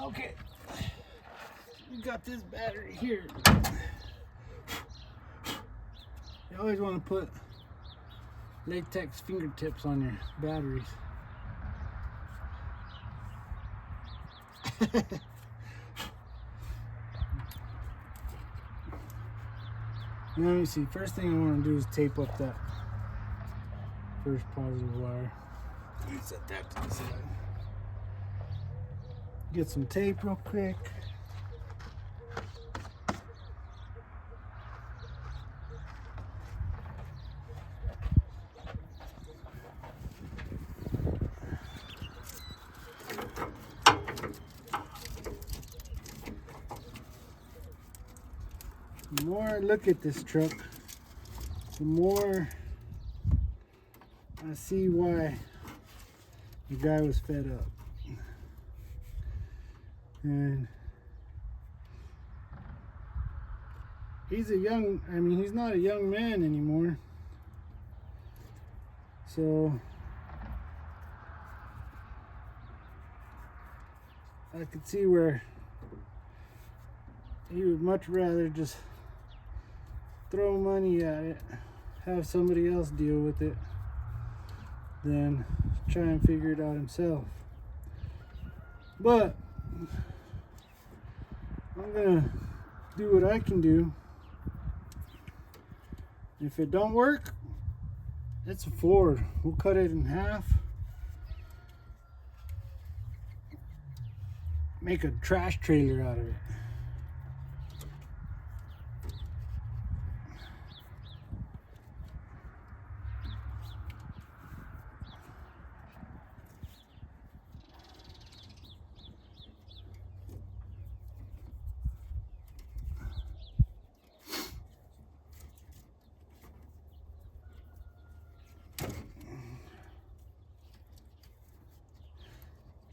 Okay, we got this battery here. You always want to put latex fingertips on your batteries. Let me see. First thing I want to do is tape up that first positive wire. Let me set that to the side. Get some tape real quick. The more I look at this truck, the more I see why the guy was fed up. And he's he's not a young man anymore. So I could see where he would much rather just throw money at it, have somebody else deal with it, than try and figure it out himself. But I'm gonna do what I can do. If it don't work, it's a Ford. We'll cut it in half, make a trash trailer out of it.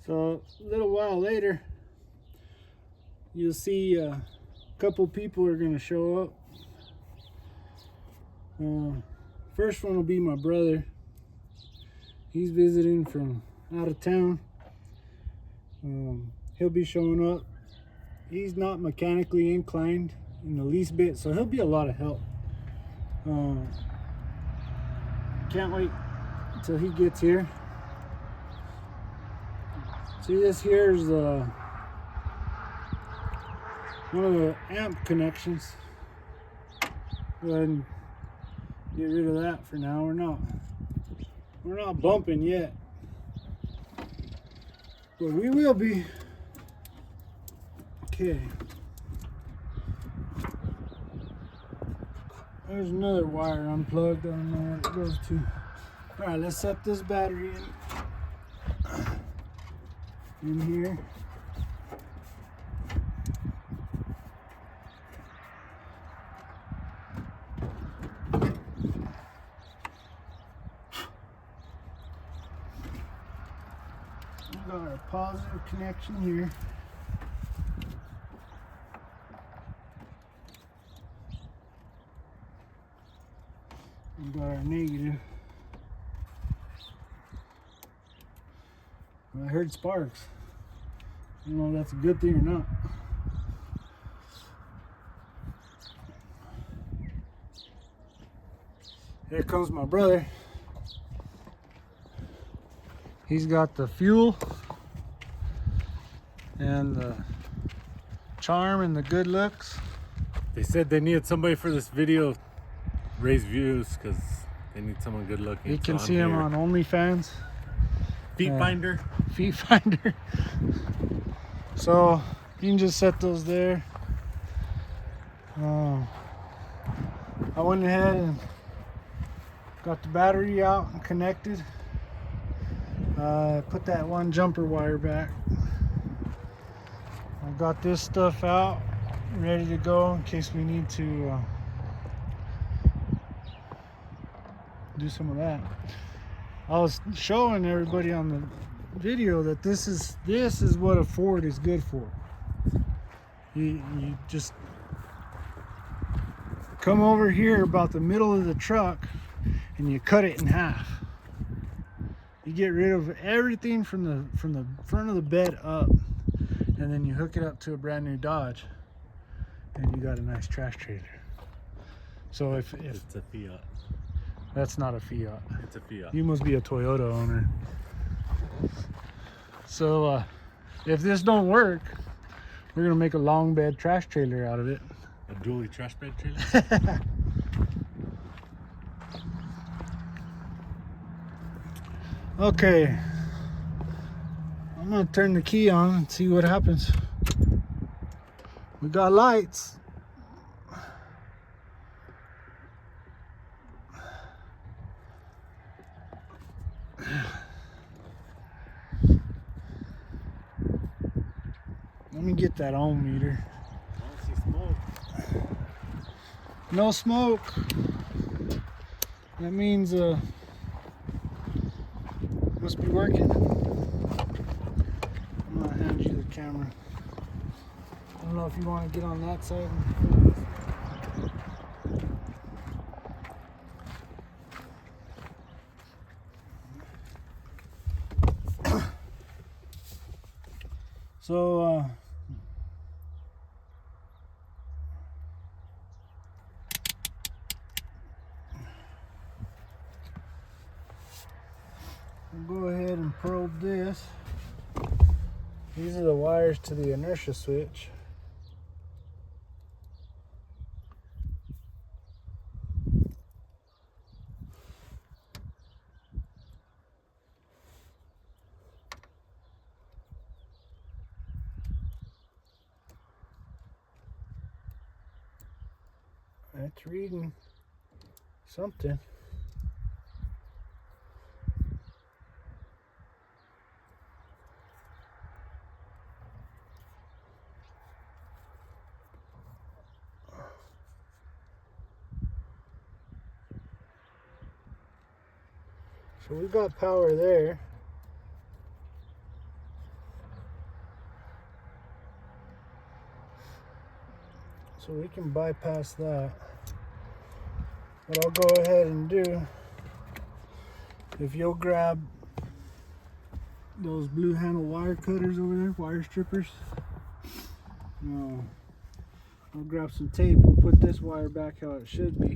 So a little while later, you'll see a couple people are going to show up. First one will be my brother. He's visiting from out of town. He'll be showing up. He's not mechanically inclined in the least bit, so he'll be a lot of help. Can't wait until he gets here. See, this here is one of the amp connections. Go ahead and get rid of that for now. We're not bumping yet, but we will be. Okay. There's another wire unplugged. I don't know where it goes to. All right, let's set this battery in here. We got our positive connection here. We got our negative. I heard sparks. I don't know if that's a good thing or not. Here comes my brother. He's got the fuel and the charm and the good looks. They said they needed somebody for this video, raise views, because they need someone good looking. You can see him on OnlyFans. Feet Finder. Feet Finder. So you can just set those there. I went ahead and got the battery out and connected. Put that one jumper wire back. I got this stuff out, ready to go in case we need to do some of that. I was showing everybody on the video that this is what a Ford is good for. You just come over here about the middle of the truck and you cut it in half. You get rid of everything from the front of the bed up, and and then you hook it up to a brand new Dodge, and you got a nice trash trailer. So if It's a Fiat. that's not a Fiat, It's a Fiat. you must be a Toyota owner. So if this don't work, we're gonna make a long bed trash trailer out of it. A dually trash bed trailer? Okay, I'm gonna turn the key on and see what happens. We got lights. Let me get that ohm meter. I don't see smoke. No smoke. That means must be working. I'm gonna hand you the camera. I don't know if you want to get on that side. So we'll go ahead and probe this. These are the wires to the inertia switch. That's reading something. So we've got power there. So we can bypass that. What I'll go ahead and do, if you'll grab those blue handle wire cutters over there, wire strippers. No, I'll grab some tape. We'll put this wire back how it should be.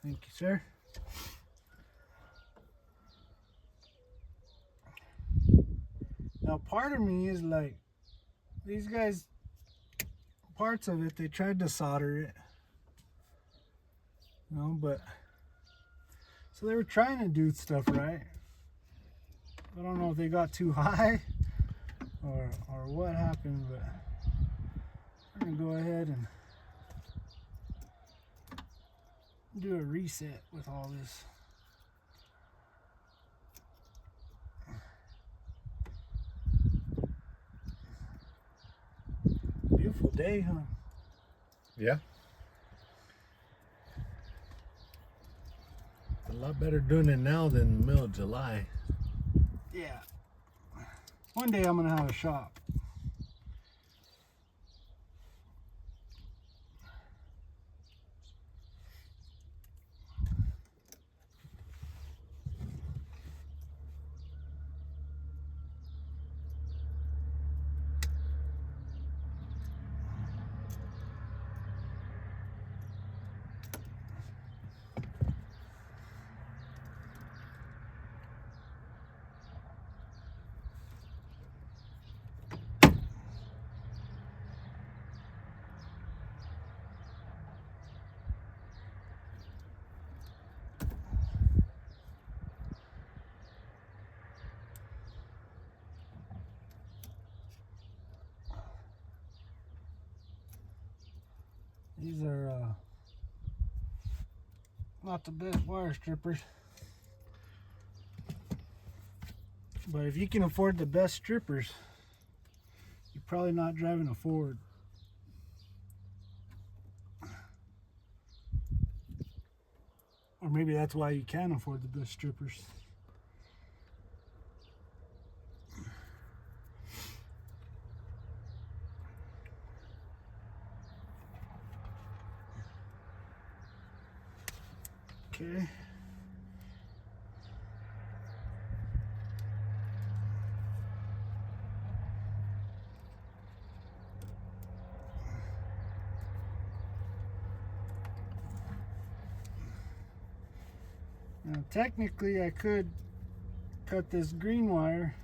Thank you, sir. Now, part of me is like, these guys, parts of it, they tried to solder it. You know, but, so they were trying to do stuff right. I don't know if they got too high or what happened, but we're gonna go ahead and do a reset with all this. Beautiful day, huh? Yeah. A lot better doing it now than in the middle of July. Yeah. One day I'm gonna have a shop. These are not the best wire strippers, but if you can afford the best strippers, you're probably not driving a Ford. Or maybe that's why you can't afford the bush strippers. Okay. Now, technically, I could cut this green wire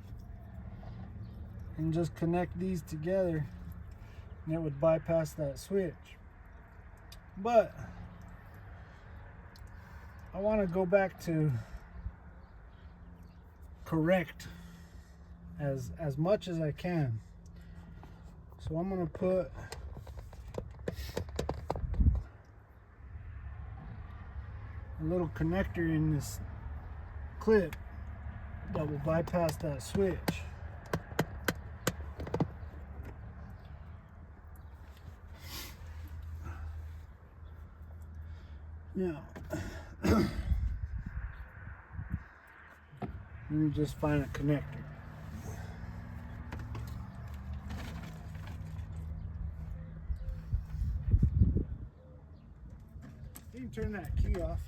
and just connect these together, and it would bypass that switch. But I want to go back to correct as much as I can. So I'm going to put a little connector in this clip that will bypass that switch. Now, let me just find a connector. You can turn that key off.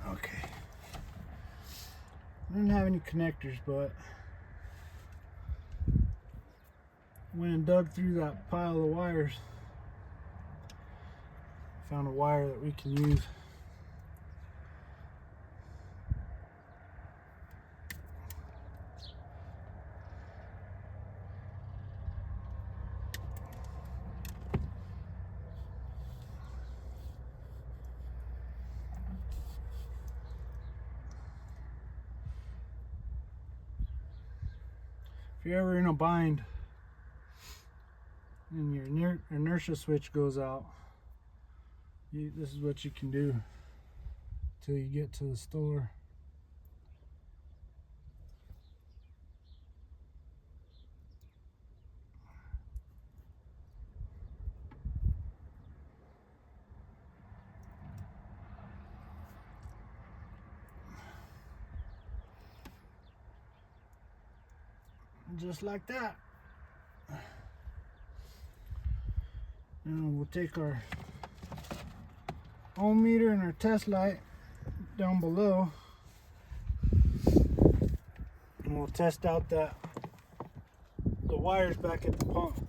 Okay. I didn't have any connectors, but went and dug through that pile of wires. Found a wire that we can use. If you're ever in a bind and your inertia switch goes out, this is what you can do till you get to the store. Just like that. Now we'll take our ohm meter and our test light down below, and we'll test out the wires back at the pump.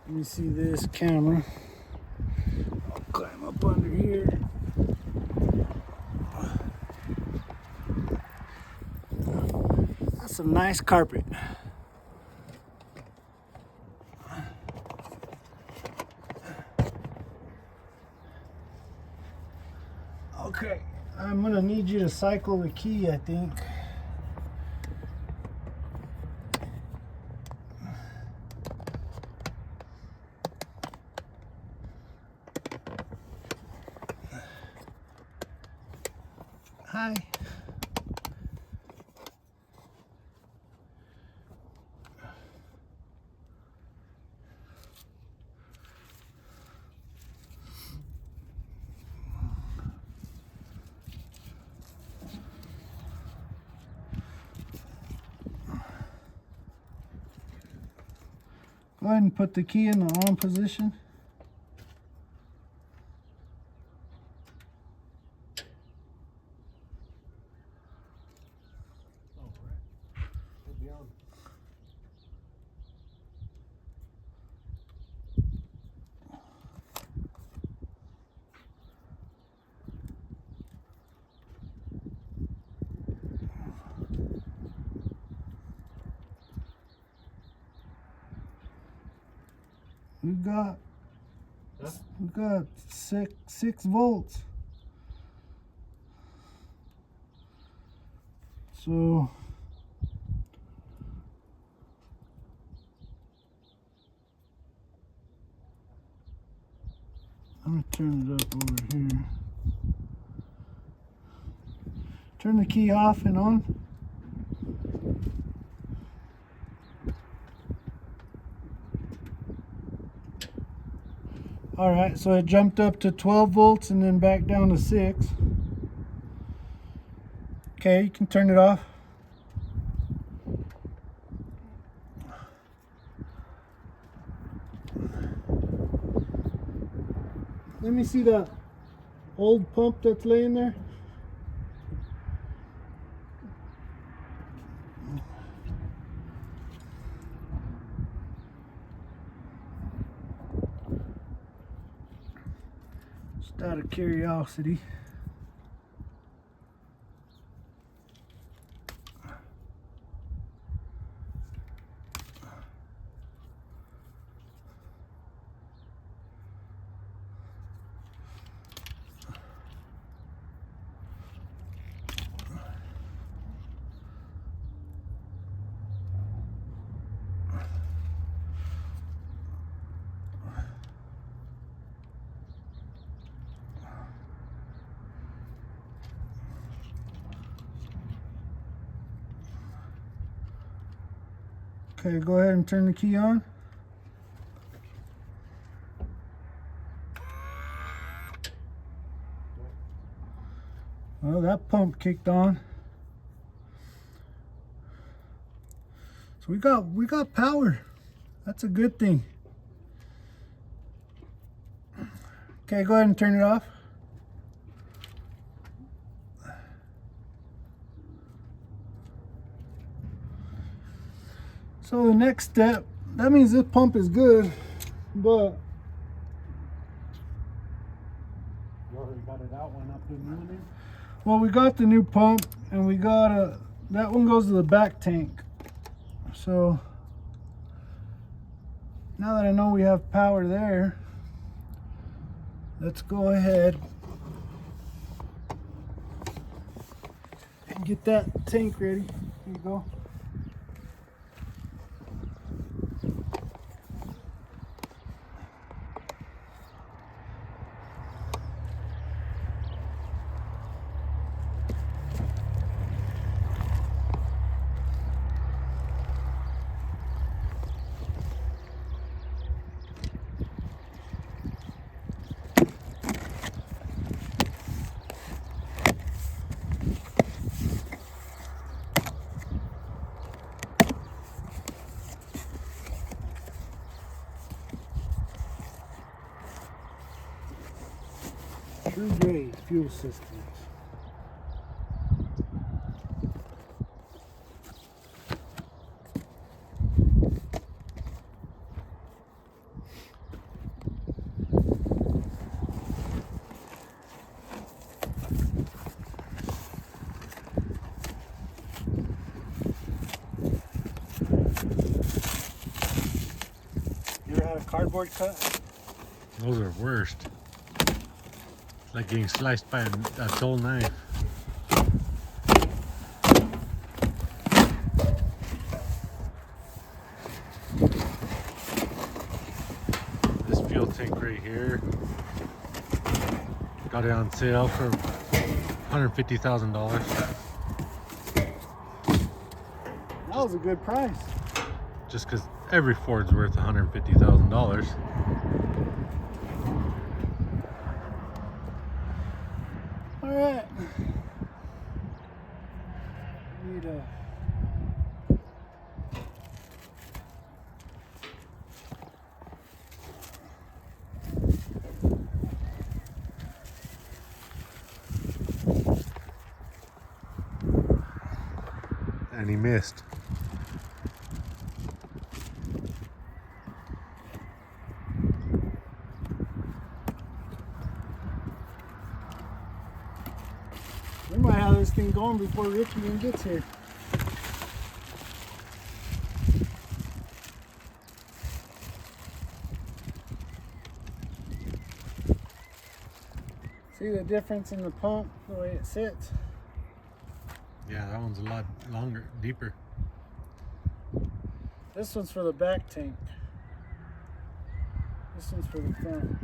Let me see this camera. I'll climb up under here. That's some nice carpet. Okay, I'm gonna need you to cycle the key, I think. Hi. Go ahead and put the key in the on position. We've got Huh? we've got six volts. So I'm gonna turn it up over here. Turn the key off and on. All right, so it jumped up to 12 volts and then back down to 6. Okay, you can turn it off. Let me see that old pump that's laying there. Just out of curiosity. Okay, go ahead and turn the key on. Well, that pump kicked on. So we got power. That's a good thing. Okay, go ahead and turn it off. So the next step, that means this pump is good, but You already got it out, went up to the new one? well, we got the new pump and we got that one goes to the back tank. So now that I know we have power there, let's go ahead and get that tank ready. Here you go. True grade fuel systems. You ever had a cardboard cut? Those are worst. It's like getting sliced by a dull knife. This fuel tank right here, got it on sale for $150,000. That was a good price. Just because every Ford's worth $150,000. All right. Need a And he missed. we might have this thing going before Ricky even gets here. See the difference in the pump, the way it sits? Yeah, that one's a lot longer, deeper. This one's for the back tank. This one's for the front.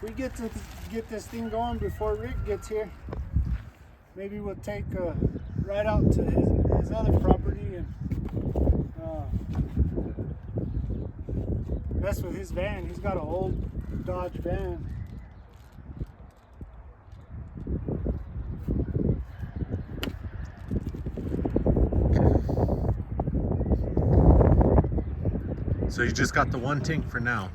We get to get this thing going before Rick gets here. Maybe we'll take a ride out to his other property and mess with his van. He's got an old Dodge van. So you just got the one tank for now?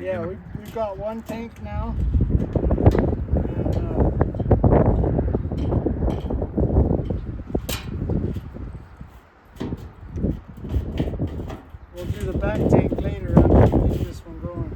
Yeah, we've got one tank now. We'll do the back tank later after we get this one going.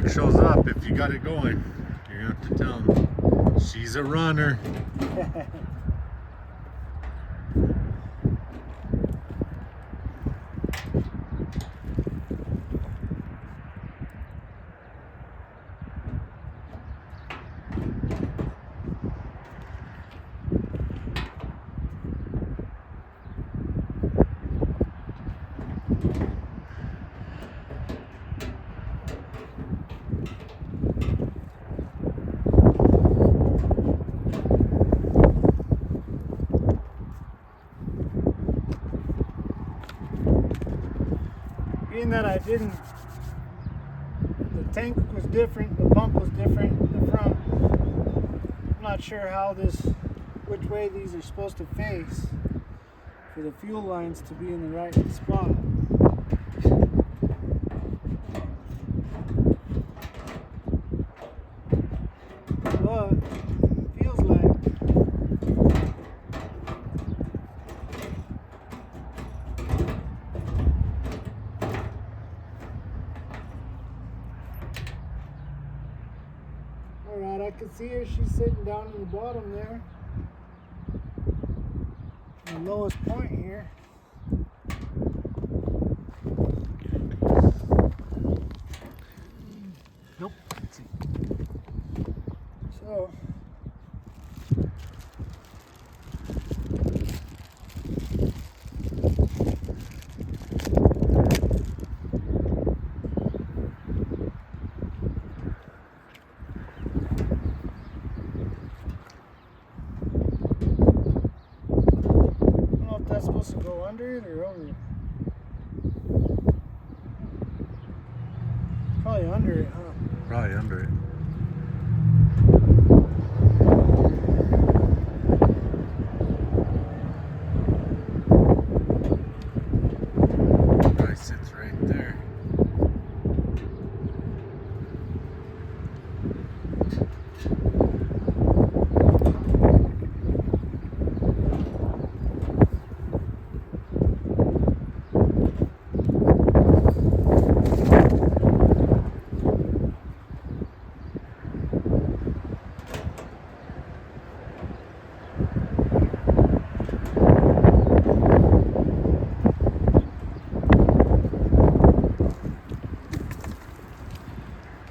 Shows up, if you got it going, you're gonna have to tell him she's a runner. Being that I didn't, the tank was different, the pump was different, the front. I'm not sure how which way these are supposed to face for the fuel lines to be in the right spot. But it feels like alright, I can see her. She's sitting down in the bottom there. The lowest point here. Nope. So that's supposed to go under it or over it? Probably under it, huh? Probably under it. Probably sits right there.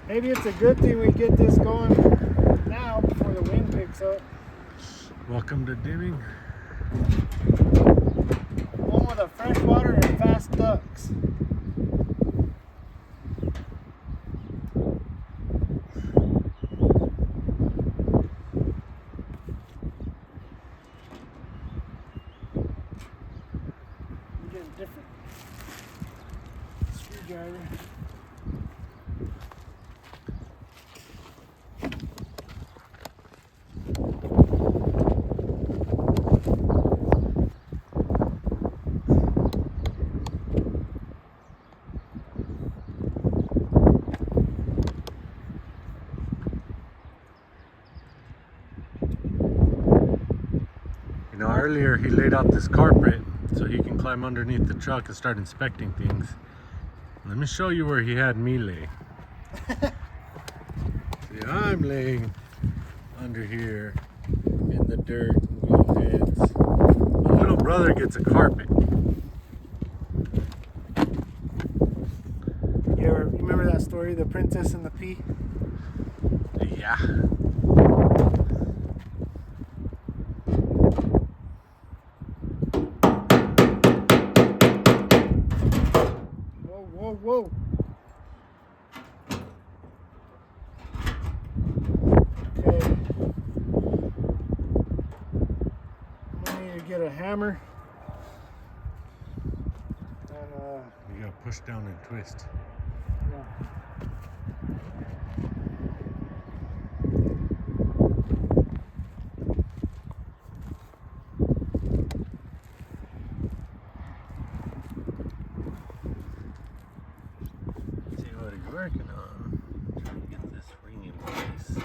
Maybe it's a good thing we get this going now before the wind picks up. Welcome to Dimming. One with a freshwater and fast ducks. screwdriver. You know, earlier he laid out this carpet so he can climb underneath the truck and start inspecting things. Let me show you where he had me lay. See, I'm laying under here in the dirt and wheel heads. My little brother gets a carpet. You remember that story, The Princess and the Pea? Yeah. Whoa, whoa. Okay. I'm gonna need to get a hammer. And You gotta push down and twist. yeah. See what he's working on. Trying to get this ring in place.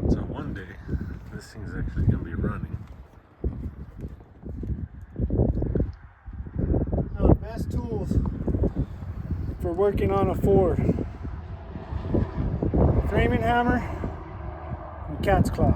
So one day, this thing's actually gonna be running. Now the best tools for working on a Ford: framing hammer and cat's claw.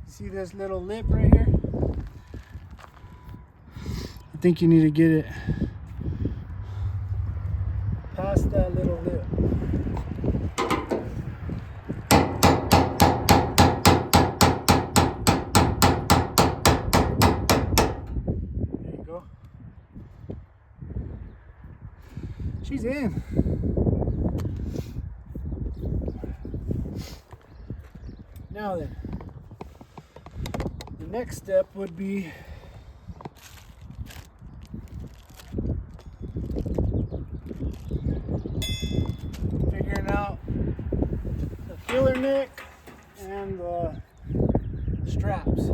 See this little lip right here? I think you need to get it past that little lip. There you go. She's in. Now then, the next step would be figuring out the filler neck and the straps.